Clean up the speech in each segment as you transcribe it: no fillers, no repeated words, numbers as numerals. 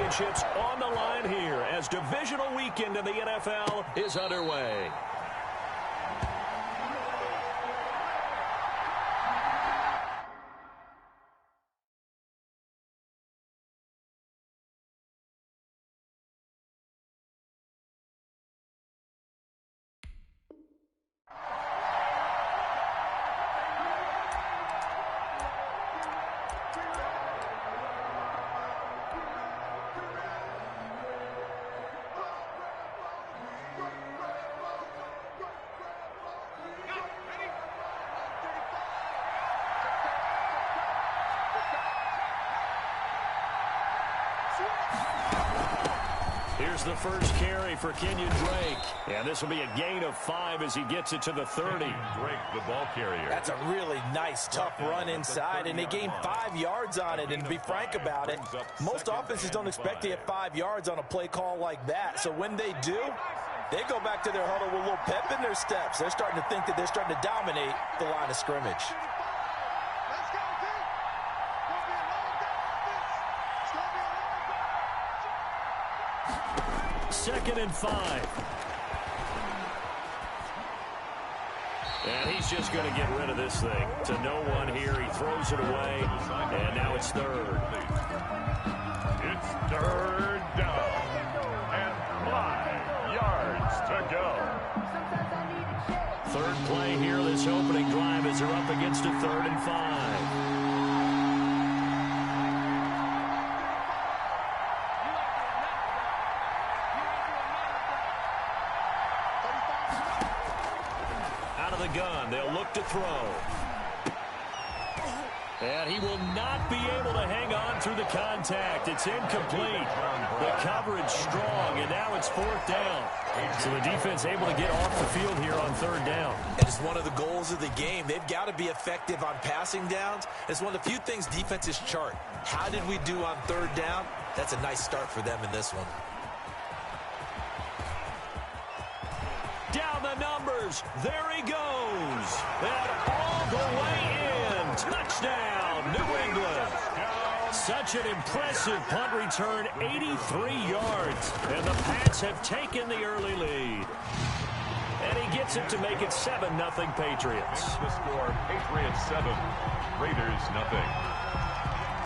championships on the line here as divisional weekend in the NFL is underway. Here's the first carry for Kenyon Drake. And this will be a gain of 5 as he gets it to the 30. Drake, the ball carrier. That's a really nice, tough run inside, and they gained 5 yards on it. And to be frank about it, most offenses don't expect to get 5 yards on a play call like that. So when they do, they go back to their huddle with a little pep in their steps. They're starting to think that they're starting to dominate the line of scrimmage. Second and 5. And he's just going to get rid of this thing. To no one here. He throws it away. And now it's third. It's third down. And 5 yards to go. Third play here this opening drive as they're up against a 3rd and 5. Gun. They'll look to throw. And he will not be able to hang on through the contact. It's incomplete. The coverage strong, and now it's 4th down. So the defense able to get off the field here on 3rd down. It is one of the goals of the game. They've got to be effective on passing downs. It's one of the few things defenses chart. How did we do on 3rd down? That's a nice start for them in this one. Down the numbers. There he goes. And all the way in. Touchdown, New England. Such an impressive punt return, 83 yards. And the Pats have taken the early lead. And he gets it to make it 7-0 Patriots. The score, Patriots 7, Raiders 0.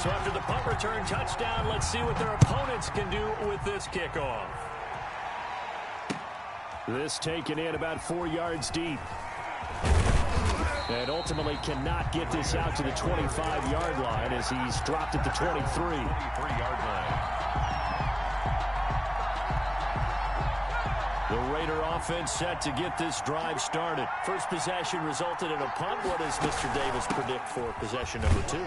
So after the punt return touchdown, let's see what their opponents can do with this kickoff. This taken in about 4 yards deep. And ultimately cannot get this out to the 25-yard line as he's dropped at the 23. 23-yard line. The Raider offense set to get this drive started. First possession resulted in a punt. What does Mr. Davis predict for possession number 2?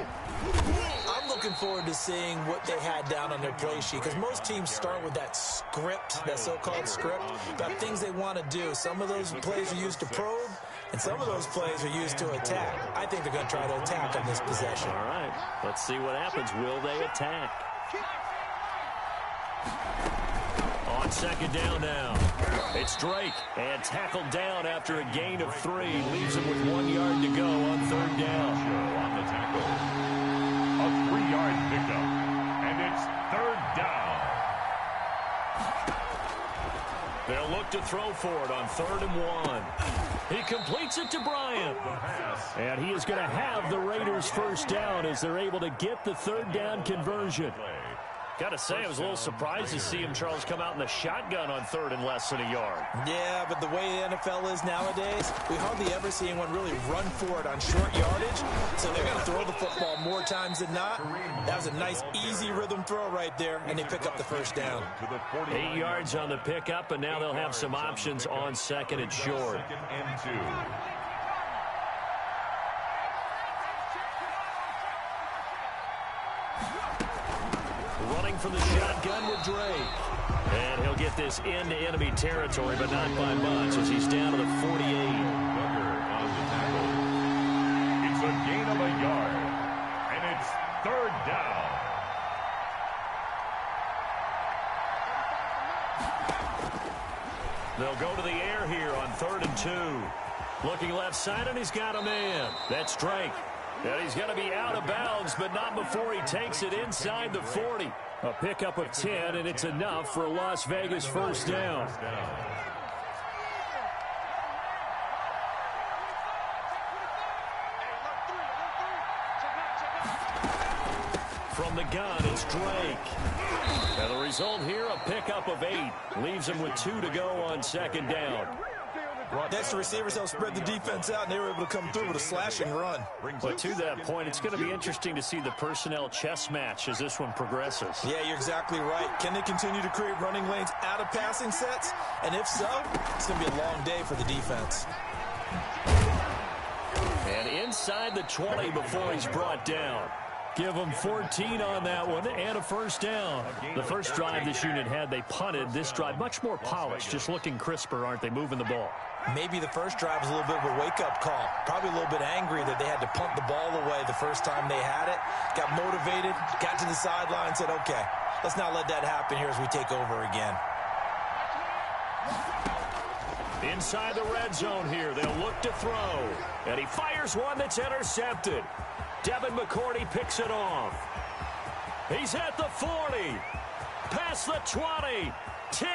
I'm looking forward to seeing what they had down on their play sheet, because most teams start with that script, that so-called script, about things they want to do. Some of those plays are used to probe, and some of those plays are used to attack. I think they're going to try to attack on this possession. All right, let's see what happens. Will they attack? On 2nd down now. It's Drake, and tackled down after a gain of 3. Leaves him with 1 yard to go on 3rd down. On the tackle. A 3-yard pickup. And it's 3rd down. They'll look to throw for it on 3rd and 1. He completes it to Bryant. And he is going to have the Raiders' first down as they're able to get the 3rd down conversion. Got to say, I was a little surprised to see him, Charles, come out in the shotgun on 3rd and less than a yard. Yeah, but the way the NFL is nowadays, we hardly ever see anyone really run for it on short yardage. So they're going to throw the football more times than not. That was a nice, easy rhythm throw right there, and they pick up the first down. 8 yards on the pickup, and now they'll have some options on 2nd and short. 2nd and 2. Running from the shotgun with Drake. And he'll get this into enemy territory, but not by much as he's down to the 48. Tucker on the tackle. It's a gain of a yard. And it's 3rd down. They'll go to the air here on 3rd and 2. Looking left side, and he's got a man. That's Drake. And he's going to be out of bounds, but not before he takes it inside the 40. A pickup of 10, and it's enough for a Las Vegas first down. From the gun, it's Drake. And the result here, a pickup of 8. Leaves him with 2 to go on second down. Next, the receivers help spread the defense out, and they were able to come through with a slashing run. But to that point, it's going to be interesting to see the personnel chess match as this one progresses. Yeah, you're exactly right. Can they continue to create running lanes out of passing sets? And if so, it's going to be a long day for the defense. And inside the 20 before he's brought down. Give them 14 on that one and a first down. The first drive this unit had, they punted. This drive, much more polished, just looking crisper, aren't they, moving the ball? Maybe the first drive was a little bit of a wake-up call. Probably a little bit angry that they had to punt the ball away the first time they had it. Got motivated, got to the sideline, said, okay, let's not let that happen here as we take over again. Inside the red zone here, they'll look to throw. And he fires one that's intercepted. Devin McCourty picks it off. He's at the 40. Past the 20. 10.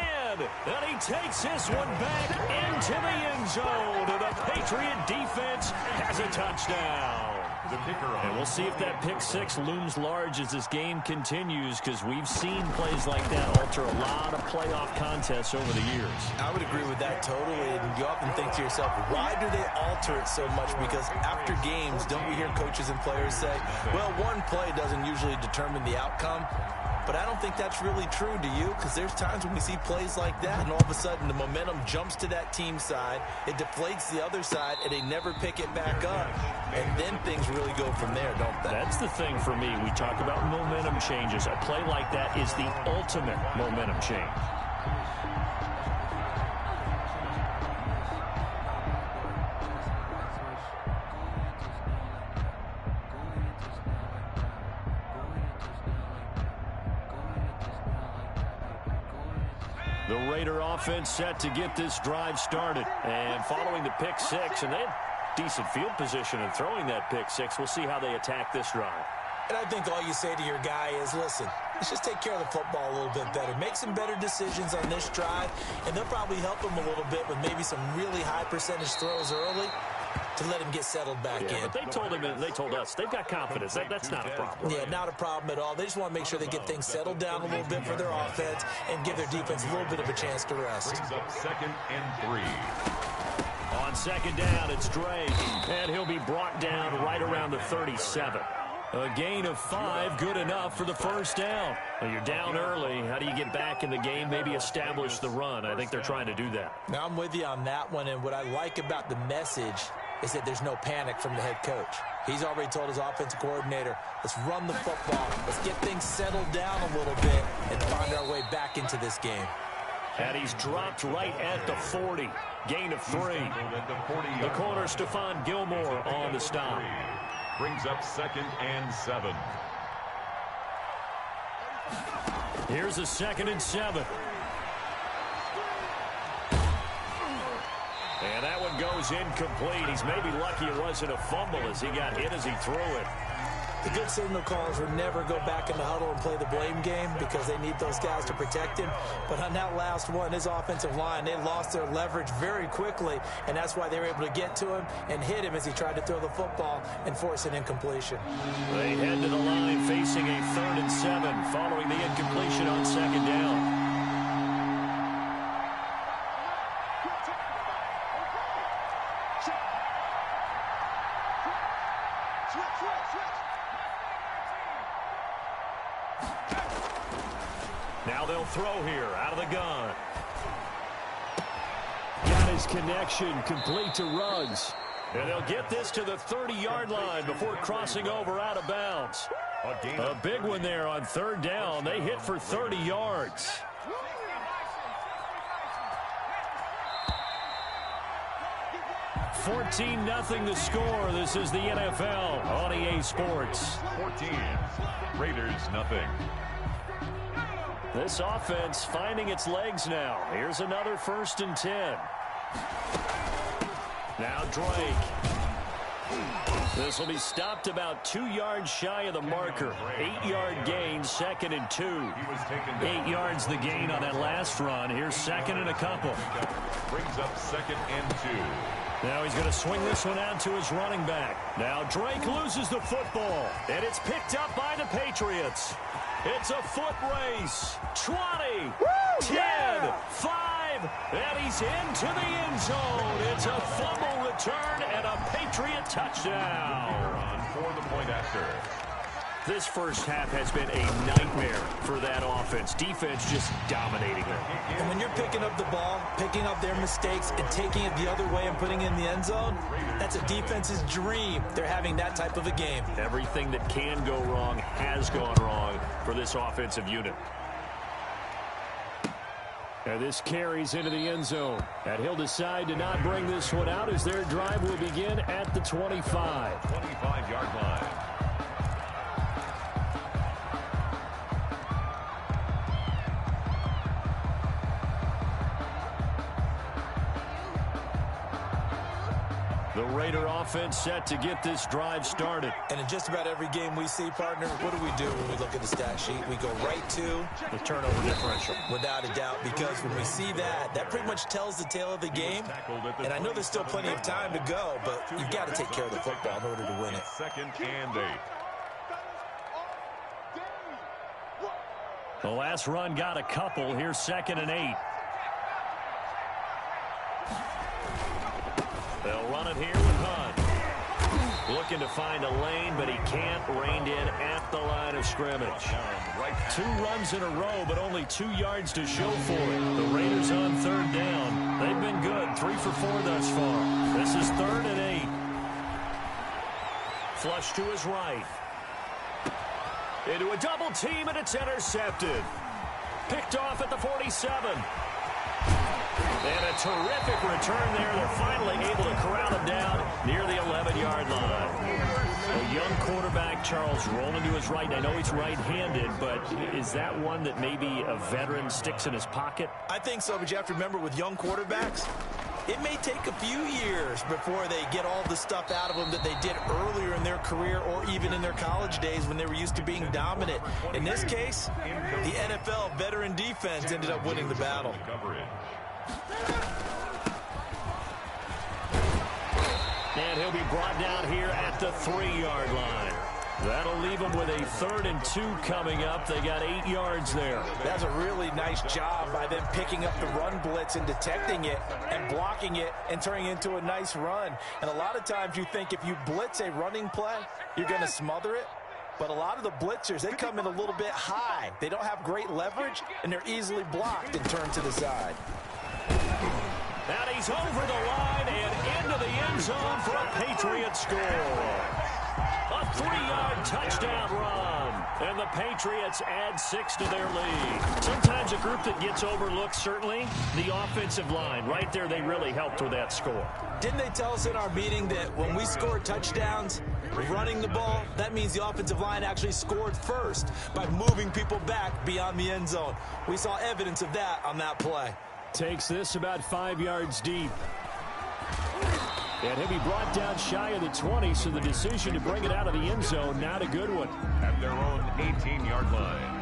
And he takes this one back into the end zone. And the Patriot defense has a touchdown. And we'll see if that pick 6 looms large as this game continues, because we've seen plays like that alter a lot of playoff contests over the years. I would agree with that totally. And you often think to yourself, why do they alter it so much? Because after games, don't we hear coaches and players say, well, one play doesn't usually determine the outcome? But I don't think that's really true, do you? Because there's times when we see plays like that, and all of a sudden the momentum jumps to that team side, it deflates the other side, and they never pick it back up. And then things really go from there, don't they? That's the thing for me. We talk about momentum changes. A play like that is the ultimate momentum change. The Raider offense set to get this drive started. And following the pick 6, and they had decent field position in throwing that pick 6. We'll see how they attack this drive. And I think all you say to your guy is, listen, let's just take care of the football a little bit better. Make some better decisions on this drive, and they'll probably help him a little bit with maybe some really high percentage throws early to let him get settled back in. But they told him, and they told us, they've got confidence. That's not a problem. Yeah, not a problem at all. They just want to make sure they get things settled down a little bit for their offense and give their defense a little bit of a chance to rest. Brings up 2nd and 3. On second down, it's Drake, and he'll be brought down right around the 37. A gain of 5, good enough for the first down. Well, you're down early. How do you get back in the game, maybe establish the run? I think they're trying to do that. Now, I'm with you on that one, and what I like about the message is that there's no panic from the head coach. He's already told his offensive coordinator, let's run the football. Let's get things settled down a little bit and find our way back into this game. And he's dropped right at the 40. Gain of 3. The corner, Stephon Gilmore, on the stop. Brings up 2nd and 7. Here's a 2nd and 7. And that one goes incomplete. He's maybe lucky it wasn't a fumble as he got hit as he threw it. The good signal callers would never go back in the huddle and play the blame game because they need those guys to protect him. But on that last one, his offensive line, they lost their leverage very quickly, and that's why they were able to get to him and hit him as he tried to throw the football and force an incompletion. They head to the line facing a 3rd and 7 following the incompletion on second down. Now they'll throw here out of the gun. Got his connection complete to Ruggs. And they'll get this to the 30-yard line before crossing over out of bounds. A big one there on 3rd down. They hit for 30 yards. $14-0 the score. This is the NFL on EA Sports. 14. Raiders nothing. This offense finding its legs now. Here's another 1st and 10. Now Drake. This will be stopped about 2 yards shy of the marker. 8-yard gain, 2nd and 2. 8 yards the gain on that last run. Here's 2nd and a couple. Brings up 2nd and 2. Now he's going to swing this one out to his running back. Now Drake loses the football, and it's picked up by the Patriots. It's a foot race. 20, 10, 5, and he's into the end zone. It's a fumble return and a Patriot touchdown. For the point after. This first half has been a nightmare for that offense. Defense just dominating them. And when you're picking up the ball, picking up their mistakes, and taking it the other way and putting it in the end zone, that's a defense's dream. They're having that type of a game. Everything that can go wrong has gone wrong for this offensive unit. And this carries into the end zone. And he'll decide to not bring this one out as their drive will begin at the 25. 25-yard line. The Raider offense set to get this drive started. And in just about every game we see, partner, what do when we look at the stat sheet? We go right to the turnover differential. Without a doubt, because when we see that, that pretty much tells the tale of the game. And I know there's still plenty of time to go, but you've got to take care of the football in order to win it. 2nd and 8. The last run got a couple. Here's 2nd and 8. They'll run it here with Hunt. Looking to find a lane, but he can't. Reined in at the line of scrimmage. 2 runs in a row, but only 2 yards to show for it. The Raiders on 3rd down. They've been good. 3 for 4 thus far. This is 3rd and 8. Flush to his right. Into a double team, and it's intercepted. Picked off at the 47. And a terrific return there. They're finally able to corral him down near the 11-yard line. A young quarterback, Charles, rolling to his right. I know he's right-handed, but is that one that maybe a veteran sticks in his pocket? I think so, but you have to remember with young quarterbacks, it may take a few years before they get all the stuff out of them that they did earlier in their career or even in their college days when they were used to being dominant. In this case, the NFL veteran defense ended up winning the battle. And he'll be brought down here at the 3-yard line. That'll leave them with a 3rd and 2 coming up. They got 8 yards there. That's a really nice job by them picking up the run blitz and detecting it and blocking it and turning it into a nice run. And a lot of times you think if you blitz a running play, you're going to smother it. But a lot of the blitzers, they come in a little bit high. They don't have great leverage, and they're easily blocked and turned to the side. And he's over the line and into the end zone for a Patriot score. A 3-yard touchdown run. And the Patriots add 6 to their lead. Sometimes a group that gets overlooked, certainly, the offensive line. Right there, they really helped with that score. Didn't they tell us in our meeting that when we score touchdowns, running the ball, that means the offensive line actually scored first by moving people back beyond the end zone? We saw evidence of that on that play. Takes this about 5 yards deep. And he'll be brought down shy of the 20, so the decision to bring it out of the end zone, not a good one. At their own 18-yard line.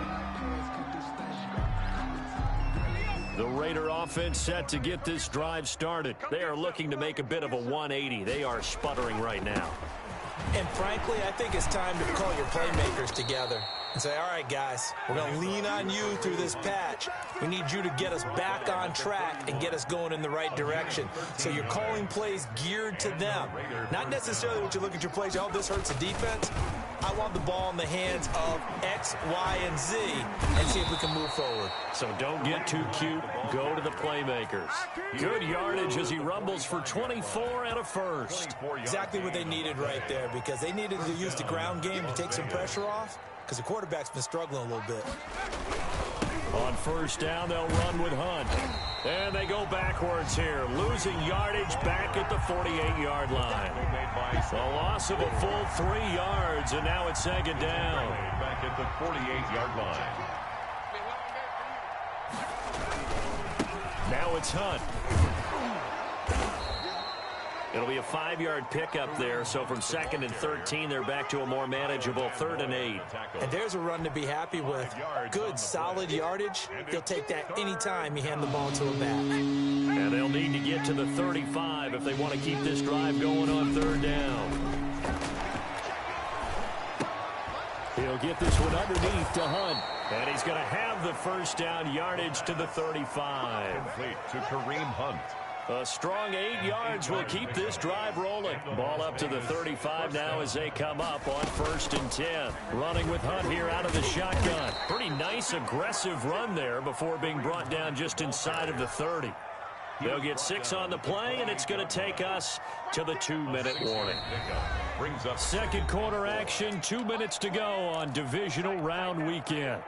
The Raider offense set to get this drive started. They are looking to make a bit of a 180. They are sputtering right now. And frankly, I think it's time to call your playmakers together and say, all right, guys, we're going to lean on you through this patch. We need you to get us back on track and get us going in the right direction. So you're calling plays geared to them. Not necessarily what you look at your plays, oh, this hurts the defense. I want the ball in the hands of X, Y, and Z and see if we can move forward. So don't get too cute. Go to the playmakers. Good yardage as he rumbles for 24 and a first. Exactly what they needed right there, because they needed to use the ground game to take some pressure off, because the quarterback's been struggling a little bit. On first down, they'll run with Hunt. And they go backwards here, losing yardage back at the 48-yard line. A loss of a full 3 yards, and now it's 2nd down. Back at the 48-yard line. Now it's Hunt. It'll be a 5-yard pickup there, so from 2nd and 13, they're back to a more manageable 3rd and 8. And there's a run to be happy with. Good, solid yardage. He'll take that anytime you hand the ball to a back. And they'll need to get to the 35 if they want to keep this drive going on 3rd down. He'll get this one underneath to Hunt. And he's going to have the 1st down yardage to the 35. Complete to Kareem Hunt. A strong 8 yards will keep this drive rolling. Ball up to the 35 now as they come up on 1st and 10. Running with Hunt here out of the shotgun. Pretty nice, aggressive run there before being brought down just inside of the 30. They'll get 6 on the play, and it's going to take us to the 2-minute warning. Second quarter action, 2 minutes to go on divisional round weekend.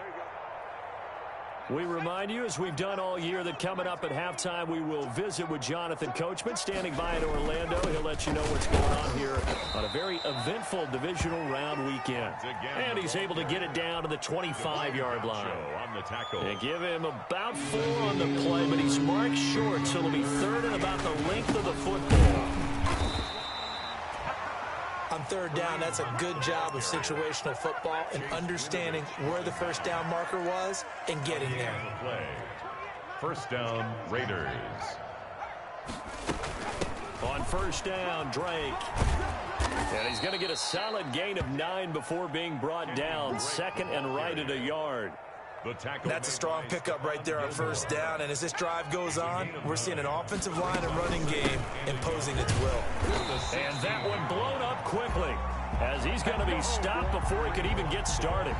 We remind you, as we've done all year, that coming up at halftime, we will visit with Jonathan Coachman, standing by in Orlando. He'll let you know what's going on here on a very eventful divisional round weekend. And he's able to get it down to the 25-yard line. And give him about 4 on the play, but he's marked short, so it'll be 3rd and about the length of the football. On 3rd down, that's a good job of situational football and understanding where the 1st down marker was and getting there. 1st down, Raiders. On 1st down, Drake. And he's going to get a solid gain of 9 before being brought down. 2nd and right at a yard. That's a strong pickup right there on 1st down, and as this drive goes on, we're seeing an offensive line and running game imposing its will. And that one blown up quickly as he's going to be stopped before he could even get started.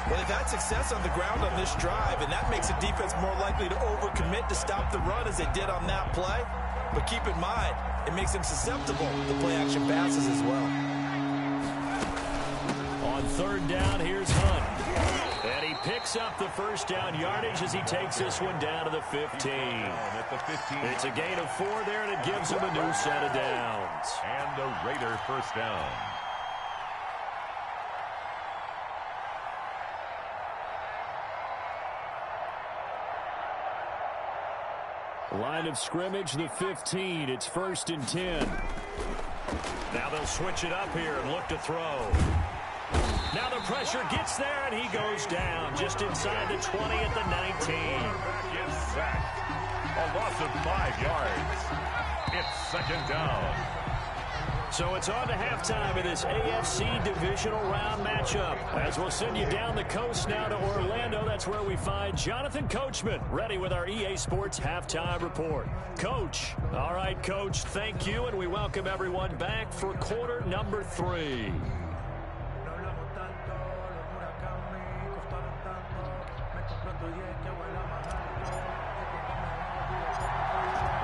Well, they've had success on the ground on this drive, and that makes the defense more likely to overcommit to stop the run as they did on that play. But keep in mind, it makes them susceptible to play-action passes as well. On 3rd down, here's Hunt. And he picks up the 1st down yardage as he takes this one down to the 15. It's a gain of 4 there, and it gives him a new set of downs. And a Raider 1st down. Line of scrimmage, the 15. It's 1st and 10. Now they'll switch it up here and look to throw. Now the pressure gets there, and he goes down just inside the 20 at the 19. Is sacked. A loss of 5 yards. It's 2nd down. So it's on to halftime of this AFC divisional round matchup. As we'll send you down the coast now to Orlando, that's where we find Jonathan Coachman, ready with our EA Sports halftime report. Coach. All right, Coach, thank you, and we welcome everyone back for quarter number 3.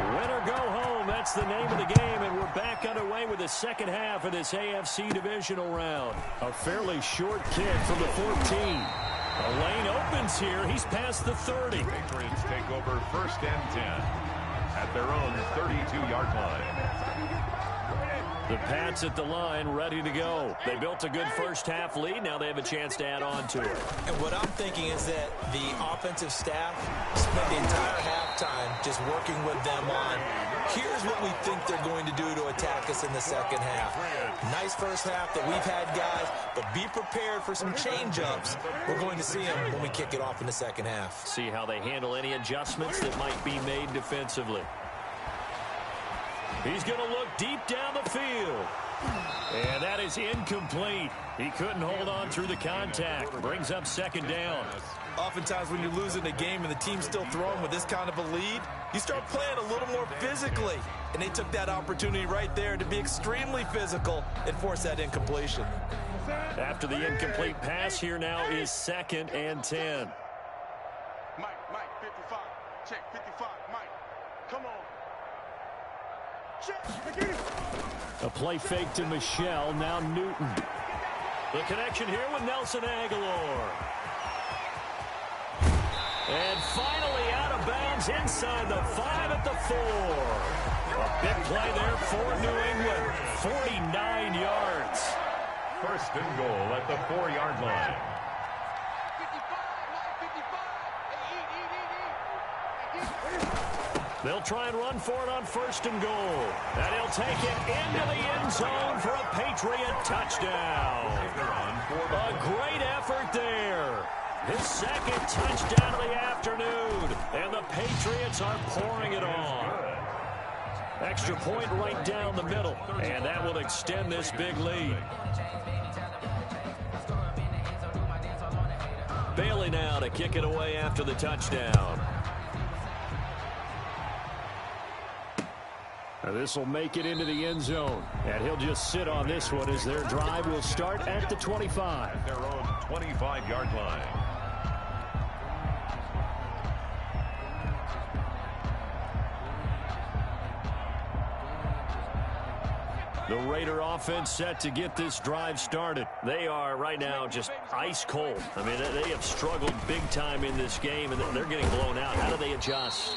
Win or go home, that's the name of the game, and we're back underway with the second half of this AFC divisional round. A fairly short kick from the 14. A lane opens here. He's past the 30. Patriots take over 1st and 10 at their own 32-yard line. The Pats at the line, ready to go. They built a good first half lead. Now they have a chance to add on to it. And what I'm thinking is that the offensive staff spent the entire halftime just working with them on, here's what we think they're going to do to attack us in the second half. Nice first half that we've had, guys, but be prepared for some change-ups. We're going to see them when we kick it off in the second half. See how they handle any adjustments that might be made defensively. He's going to look deep down the field. And that is incomplete. He couldn't hold on through the contact. Brings up 2nd down. Oftentimes when you're losing a game and the team's still throwing with this kind of a lead, you start playing a little more physically. And they took that opportunity right there to be extremely physical and force that incompletion. After the incomplete pass, here now is 2nd and 10. Mike, 55. Check, 55. Mike, come on. A play fake to Michelle, now Newton. The connection here with Nelson Aguilar. And finally out of bounds inside the 5 at the 4. A big play there for New England. 49 yards. 1st and goal at the 4-yard line. They'll try and run for it on 1st and goal. And he'll take it into the end zone for a Patriot touchdown. A great effort there. His 2nd touchdown of the afternoon. And the Patriots are pouring it on. Extra point right down the middle. And that will extend this big lead. Bailey now to kick it away after the touchdown. This will make it into the end zone. And he'll just sit on this one as their drive will start at the 25. At their own 25-yard line. The Raider offense set to get this drive started. They are right now just ice cold. I mean, they have struggled big time in this game, and they're getting blown out. How do they adjust?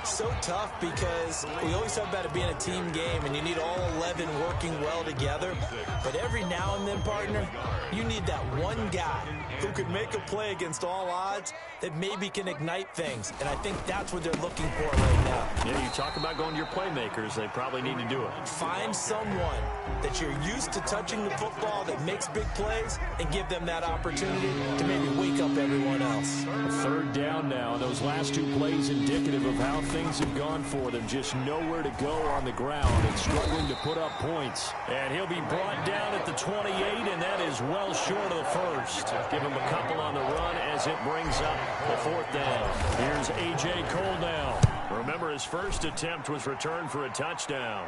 So tough because we always talk about it being a team game and you need all 11 working well together. But every now and then, partner, you need that one guy who can make a play against all odds that maybe can ignite things. And I think that's what they're looking for right now. Yeah, you talk about going to your playmakers. They probably need to do it. Find someone that you're used to touching the football that makes big plays and give them that opportunity to maybe wake up everyone else. 3rd down now. Those last 2 plays indicative of how things have gone for them. Just nowhere to go on the ground and struggling to put up points. And he'll be brought down at the 28, and that is well short of the 1st. Give him a couple on the run as it brings up the 4th down. Here's A.J. Cole now. Remember, his first attempt was returned for a touchdown.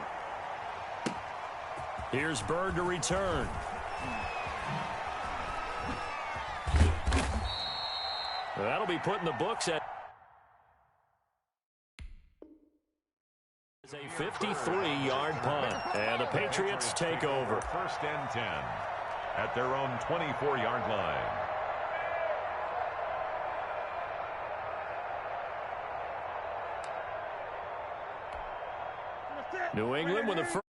Here's Bird to return. That'll be put in the books at a 53-yard punt. And the Patriots take over. 1st and 10 at their own 24-yard line. New England with a first.